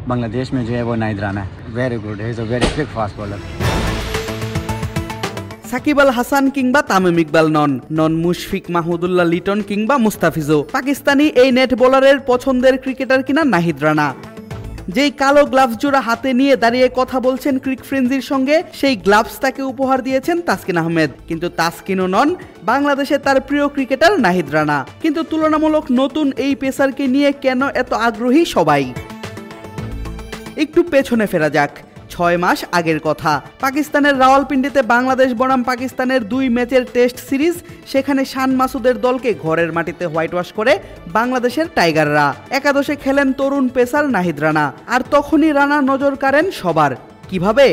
बांग्लादेश में जो है वो नाहिद राना है, very good, he is a very quick fast bowler. Shakib Al Hasan কিংবা তামিম ইকবাল নন মুশফিক মাহমুদুল্লাহ লিটন কিংবা মুস্তাফিজও পাকিস্তানি এই নেট বোলারের পছন্দের ক্রিকেটার কিনা নাহিদ রানা। যেই কালো গ্লাভস জোড়া হাতে নিয়ে দাঁড়িয়ে কথা বলছেন ক্রিক ফ্রেন্জির সঙ্গে, সেই গ্লাভস তাকে উপহার দিয়েছেন তাসকিন আহমেদ। কিন্তু তাসকিনও নন বাংলাদেশের তার প্রিয় ক্রিকেটার নাহিদ রানা। কিন্তু তুলনামূলক নতুন এই পেসারকে নিয়ে কেন এত আগ্রহী সবাই? একটু পেছনে ফেরা যাক। 6 মাস আগের কথা, পাকিস্তানের রাওয়ালপিন্ডিতে বাংলাদেশ বনাম পাকিস্তানের 2 ম্যাচের টেস্ট সিরিজ। সেখানে শান মাসুদের দলকে ঘরের মাটিতে হোয়াইট ওয়াশ করে বাংলাদেশের টাইগাররা। একাদশে খেলেন তরুণ পেসার নাহিদ রানা। আর তখনই রানা নজর কাড়েন সবার। কিভাবে?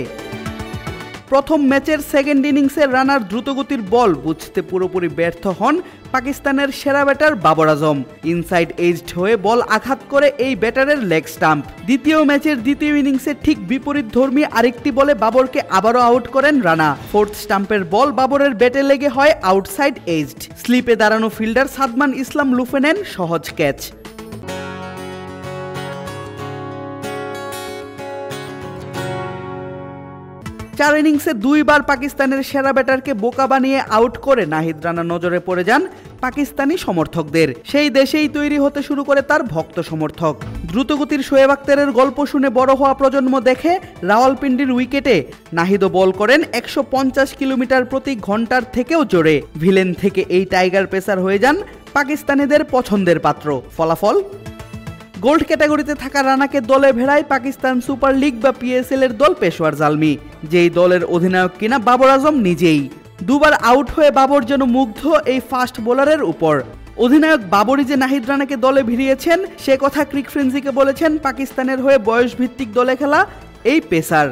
প্রথম ম্যাচের সেকেন্ড ইনিংসে রানার দ্রুতগতির বল বুঝতে পুরোপুরি ব্যর্থ হন পাকিস্তানের সেরা batter Babar Azam. Inside aged হয়ে বল আঘাত করে এই ব্যাটারের লেগ স্টাম্প। দ্বিতীয় ম্যাচের দ্বিতীয় ইনিংসে ঠিক বিপরীতধর্মী আরেকটি বলে বাবরকে আবারও আউট করেন রানা। ফোর্থ স্টাম্পের বল বাবরের ব্যাটে লেগে হয় আউটসাইড এজড। স্লিপে দাঁড়ানো ফিল্ডার সাদমান ইসলাম লুফে নেন সহজ ক্যাচ। 4 ইনিংসে 2 বার পাকিস্তানের সেরা ব্যাটারকে বোকা বানিয়ে আউট করে নাহিদ রানা নজরে পড়ে যান পাকিস্তানি সমর্থকদের। সেই দেশেই তৈরি হতে শুরু করে তার ভক্ত সমর্থক। দ্রুতগতির শোয়েব আখতারের গল্প শুনে বড় হওয়া প্রজন্ম দেখে রাওয়ালপিন্ডির উইকেটে নাহিদও বল করেন 150 কিলোমিটার প্রতি ঘন্টার থেকেও জোরে। ভিলেন থেকে এই টাইগার পেসার হয়ে যান পাকিস্তানিদের পছন্দের পাত্র। ফলাফল, গোল্ড ক্যাটাগরিতে থাকা রানাকে দলে ভেড়ায় পাকিস্তান সুপার লিগ বা পিএসএল এর দল পেশোয়ার জালমি, যেই দলের অধিনায়ক কিনা বাবর আজম নিজেই। 2 বার আউট হয়ে বাবর যেন মুগ্ধ এই ফাস্ট বোলারের উপর। অধিনায়ক বাবরই যে নাহিদ রানাকে দলে ভিড়িয়েছেন সে কথা ক্রিক ফ্রেন্সিকে বলেছেন পাকিস্তানের হয়ে বয়স ভিত্তিক দলে খেলা এই পেসার।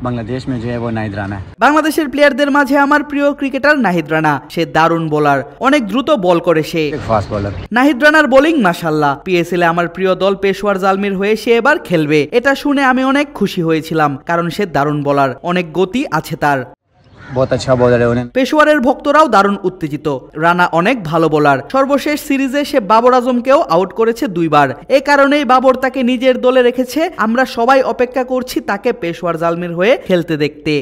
बांग्लादेश में जो है वो नाहिद राना है। বাংলাদেশের প্লেয়ারদের মাঝে আমার প্রিয় ক্রিকেটার নাহিদ রানা। সে দারুণ বোলার, অনেক দ্রুত বল করে সে, ফাস্ট বোলার। নাহিদ রানার বোলিং মাশাআল্লাহ। পিএসএল এ আমার প্রিয় দল পেশোয়ার জালমির হয়ে সে এবার খেলবে, এটা শুনে আমি অনেক খুশি হয়েছিলাম, কারণ সে দারুণ বোলার, অনেক গতি আছে তার। বহুত আচ্ছা বোলার है। পেশোয়ারের ভক্তরাও দারুণ উত্তেজিত। রানা অনেক ভালো বোলার। সর্বশেষ সিরিজে সে বাবর আজমকেও আউট করেছে 2 বার। এ কারণেই বাবর তাকে নিজের দলে রেখেছে। আমরা সবাই অপেক্ষা করছি তাকে পেশোয়ার জালমির হয়ে খেলতে দেখতে।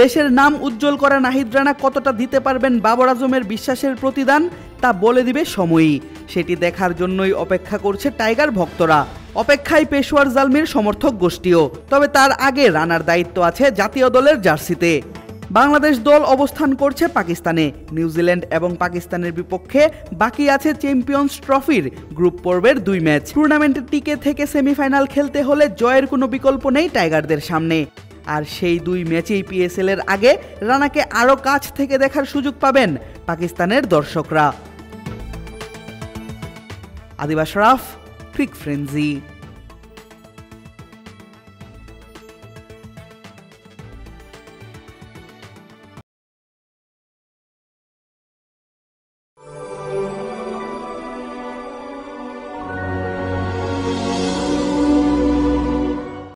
দেশের নাম উজ্জ্বল করা নাহিদ রানা কতটা দিতে পারবেন বাবর আজমের বিশ্বাসের প্রতিদান তা বলে দিবে সময়ই। সেটি দেখার জন্যই অপেক্ষা করছে টাইগার ভক্তরা। অপেক্ষায় পেশোয়ার জালমির সমর্থক গোষ্ঠীও। তবে তার আগে রানার দায়িত্ব আছে জাতীয় দলের জার্সিতে। বাংলাদেশ দল অবস্থান করছে পাকিস্তানে। নিউজিল্যান্ড এবং পাকিস্তানের বিপক্ষে বাকি আছে চ্যাম্পিয়ন্স ট্রফির গ্রুপ পর্বের 2 ম্যাচ। টুর্নামেন্টে টিকে থেকে সেমিফাইনাল খেলতে হলে জয়ের কোনো বিকল্প নেই টাইগারদের সামনে। আর সেই 2 ম্যাচেই পিএসএল এর আগে রানাকে আরও কাছ থেকে দেখার সুযোগ পাবেন পাকিস্তানের দর্শকরা। আদিব আশরাফ, ক্রিক ফ্রেন্জি।